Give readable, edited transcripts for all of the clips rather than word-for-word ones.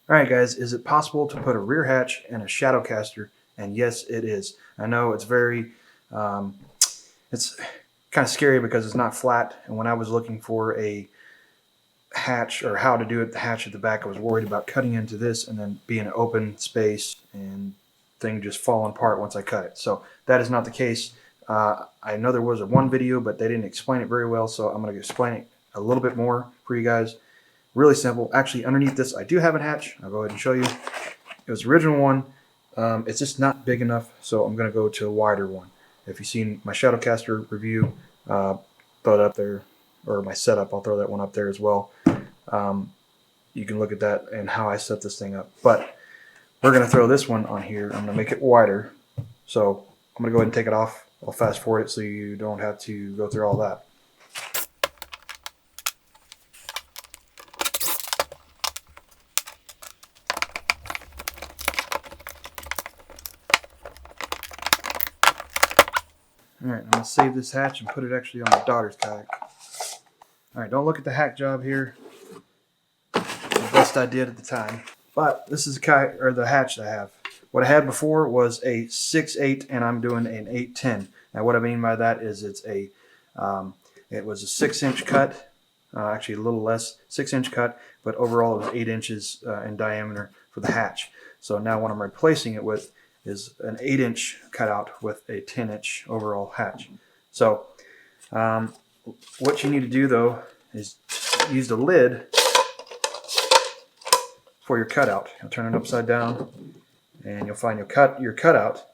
Alright guys, is it possible to put a rear hatch and a shadow caster? And yes, it is. I know it's very, it's kind of scary because it's not flat, and when I was looking for a hatch or how to do it, the hatch at the back, I was worried about cutting into this and then being an open space and thing just falling apart once I cut it. So that is not the case. I know there was one video, but they didn't explain it very well, so I'm going to explain it a little bit more for you guys. Really simple. Actually, underneath this, I do have a hatch. I'll go ahead and show you. It was the original one. It's just not big enough, so I'm going to go to a wider one. If you've seen my Shadowcaster review, throw it up there, or my setup, I'll throw that one up there as well. You can look at that and how I set this thing up. But we're going to throw this one on here. I'm going to make it wider. So I'm going to go ahead and take it off. I'll fast forward it so you don't have to go through all that. Alright, I'm going to save this hatch and put it actually on my daughter's kayak. Alright, don't look at the hack job here. The best I did at the time. But this is the kayak, or the hatch that I have. What I had before was a 6/8 and I'm doing an 8/10. Now what I mean by that is it's a, it was a 6-inch cut, actually a little less, 6-inch cut, but overall it was 8 inches in diameter for the hatch. So now what I'm replacing it with is an 8-inch cutout with a 10-inch overall hatch. So what you need to do though is use the lid for your cutout. You'll turn it upside down and you'll find your cutout,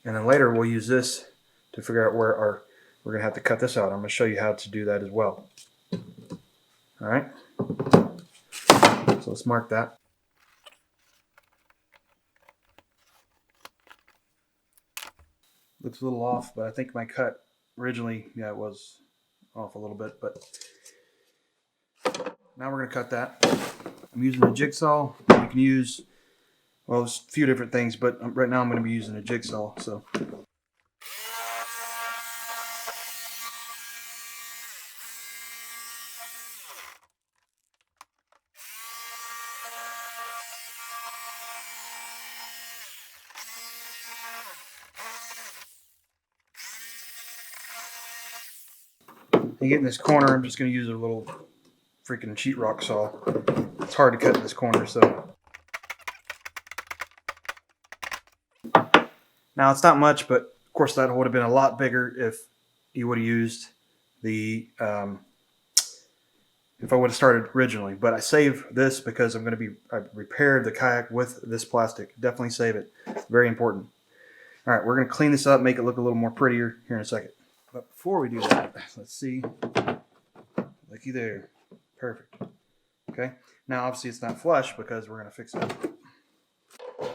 and then later we'll use this to figure out where we're going to have to cut this out. I'm going to show you how to do that as well. Alright, so let's mark that. Looks a little off, but I think my cut originally, yeah, it was off a little bit, but now we're going to cut that. I'm using a jigsaw. You can use, well, there's a few different things, but right now I'm going to be using a jigsaw. So you get in this corner, I'm just going to use a little freaking sheetrock saw. It's hard to cut in this corner, so. Now it's not much, but of course that would have been a lot bigger if you would have used the, if I would have started originally. But I save this because I repaired the kayak with this plastic. Definitely save it. Very important. All right, we're going to clean this up, make it look a little more prettier here in a second. But before we do that, let's see. Looky there. Perfect. Okay. Now obviously it's not flush because we're going to fix it.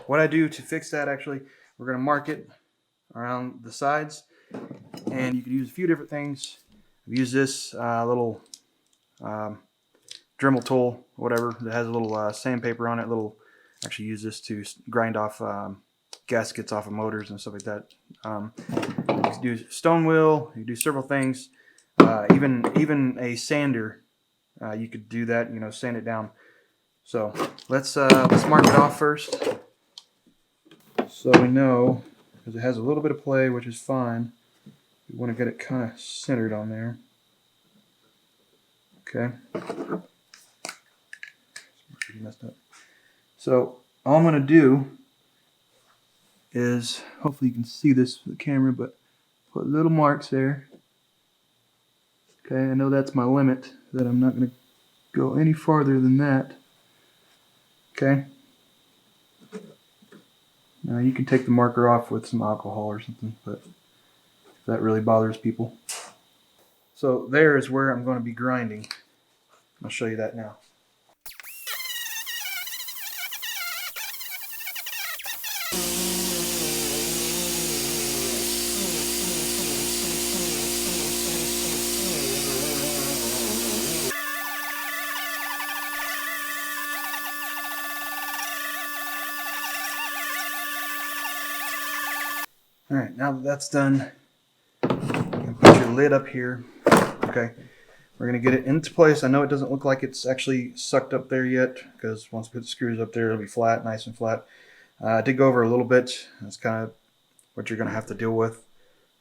What I do to fix that, actually, we're going to mark it around the sides, and you can use a few different things. I've used this little Dremel tool, whatever, that has a little sandpaper on it. Actually use this to grind off gaskets off of motors and stuff like that. You can do stone wheel. You can do several things. Even a sander. You could do that. You know, sand it down. So let's mark it off first, so we know, because it has a little bit of play, which is fine. We want to get it kind of centered on there. Okay. Messed up. So all I'm going to do is, hopefully you can see this with the camera, but put little marks there. Okay, I know that's my limit, that I'm not going to go any farther than that. Okay. Now you can take the marker off with some alcohol or something, but if that really bothers people. So there is where I'm going to be grinding. I'll show you that now. Alright, now that that's done, you can put your lid up here. Okay. We're going to get it into place. I know it doesn't look like it's actually sucked up there yet, because once we put the screws up there, it'll be flat, nice and flat. I did go over a little bit. That's kind of what you're going to have to deal with.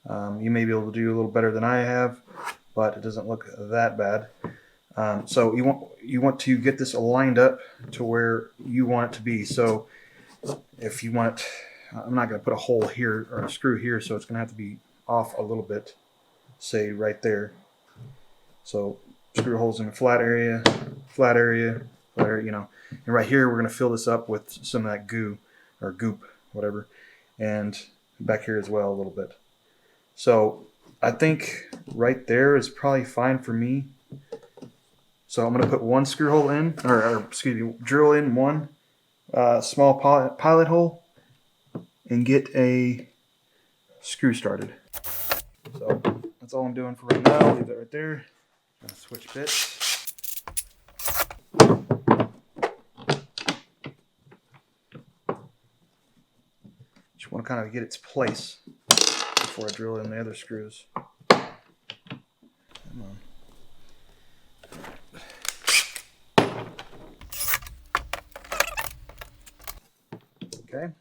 You may be able to do a little better than I have, but it doesn't look that bad. So you want to get this aligned up to where you want it to be. So if you want, I'm not going to put a hole here or a screw here, so it's going to have to be off a little bit, say right there. So screw holes in the flat area, flat area, flat area, you know. And right here, we're going to fill this up with some of that goo or goop, whatever, and back here as well a little bit. So I think right there is probably fine for me. So I'm going to put one screw hole in, or excuse me, drill in one small pilot hole and get a screw started. So that's all I'm doing for right now. Leave that right there. I'm going to switch bits. Just want to kind of get its place before I drill in the other screws. Come on. Okay,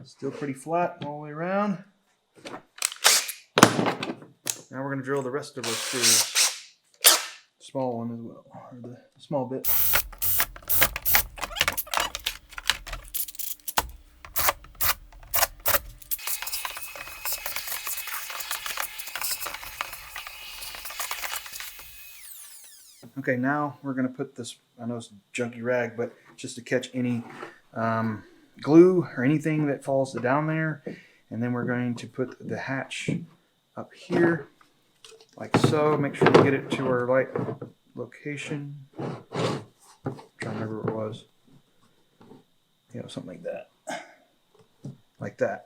still pretty flat all the way around. Now we're going to drill the rest of our screws. Small one as well, or the small bit. Okay, now we're going to put this, I know it's a junky rag, but just to catch any glue or anything that falls down there. And then we're going to put the hatch up here like so. Make sure we get it to our right location. I'm trying to remember what it was. Yeah, something like that. Like that.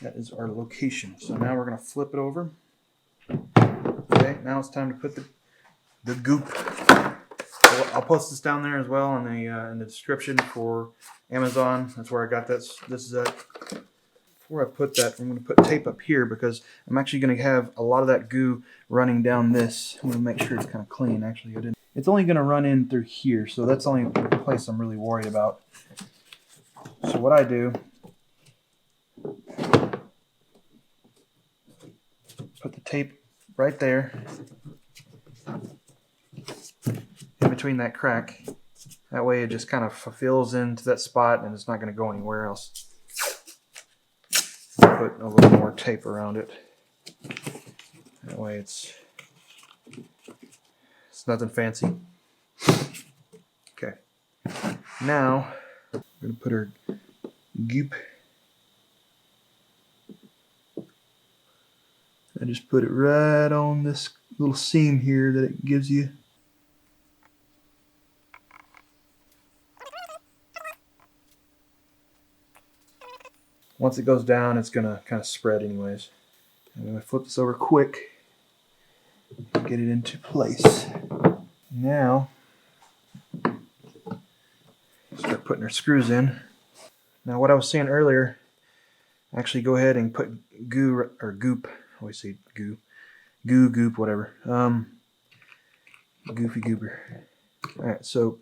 That is our location. So now we're going to flip it over. Okay, now it's time to put the goop. I'll post this down there as well in the description for Amazon. That's where I got this. This is it. Before I put that, I'm going to put tape up here because I'm actually going to have a lot of that goo running down this. I'm going to make sure it's kind of clean. Actually, I didn't. It's only going to run in through here, so that's the only place I'm really worried about. So what I do, put the tape right there in between that crack. That way it just kind of fills into that spot and it's not going to go anywhere else. Put a little more tape around it. That way it's nothing fancy. Okay. Now I'm going to put our goop. I just put it right on this little seam here that it gives you. Once it goes down, it's going to kind of spread anyways. I'm going to flip this over quick and get it into place. Now, start putting our screws in. Now, what I was saying earlier, actually go ahead and put goo or goop. I always say goo. Goo, goop, whatever. Goofy goober. Alright, so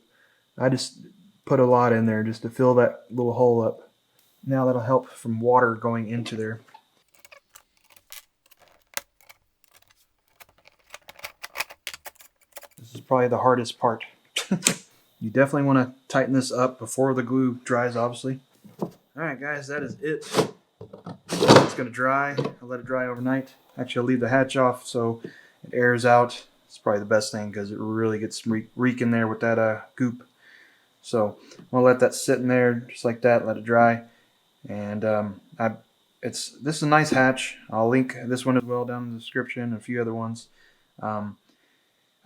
I just put a lot in there just to fill that little hole up. Now that'll help from water going into there. This is probably the hardest part. You definitely want to tighten this up before the glue dries, obviously. Alright guys, that is it. It's going to dry. I'll let it dry overnight. Actually, I'll leave the hatch off so it airs out. It's probably the best thing because it really gets reeking there with that goop. So I'm going to let that sit in there just like that, let it dry. And this is a nice hatch. I'll link this one as well down in the description and a few other ones. I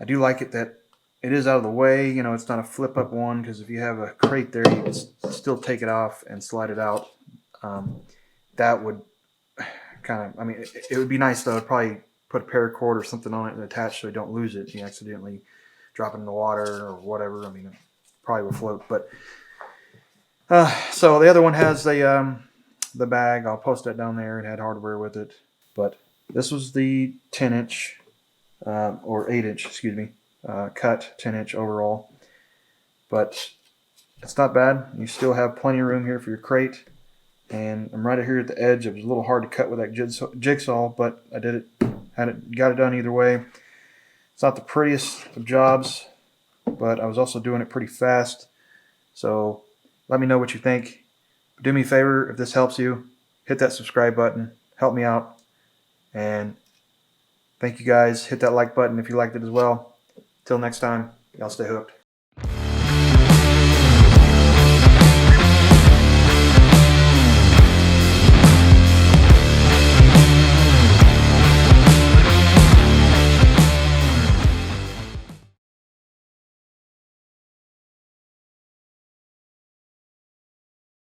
do like it that it is out of the way. You know, it's not a flip up one, because if you have a crate there, you can still take it off and slide it out. That would kind of, I mean, it would be nice though. I'd probably put a paracord or something on it and attach so you don't lose it. You accidentally drop it in the water or whatever. I mean, it probably would float, but so the other one has the bag. I'll post that down there. It had hardware with it, but this was the 10-inch or 8-inch, excuse me, cut 10-inch overall. But it's not bad. You still have plenty of room here for your crate. And I'm right here at the edge. It was a little hard to cut with that jigsaw, but I did it. Got it done either way. It's not the prettiest of jobs, but I was also doing it pretty fast. So let me know what you think. Do me a favor, if this helps you, hit that subscribe button. Help me out. And thank you guys. Hit that like button if you liked it as well. Till next time, y'all stay hooked.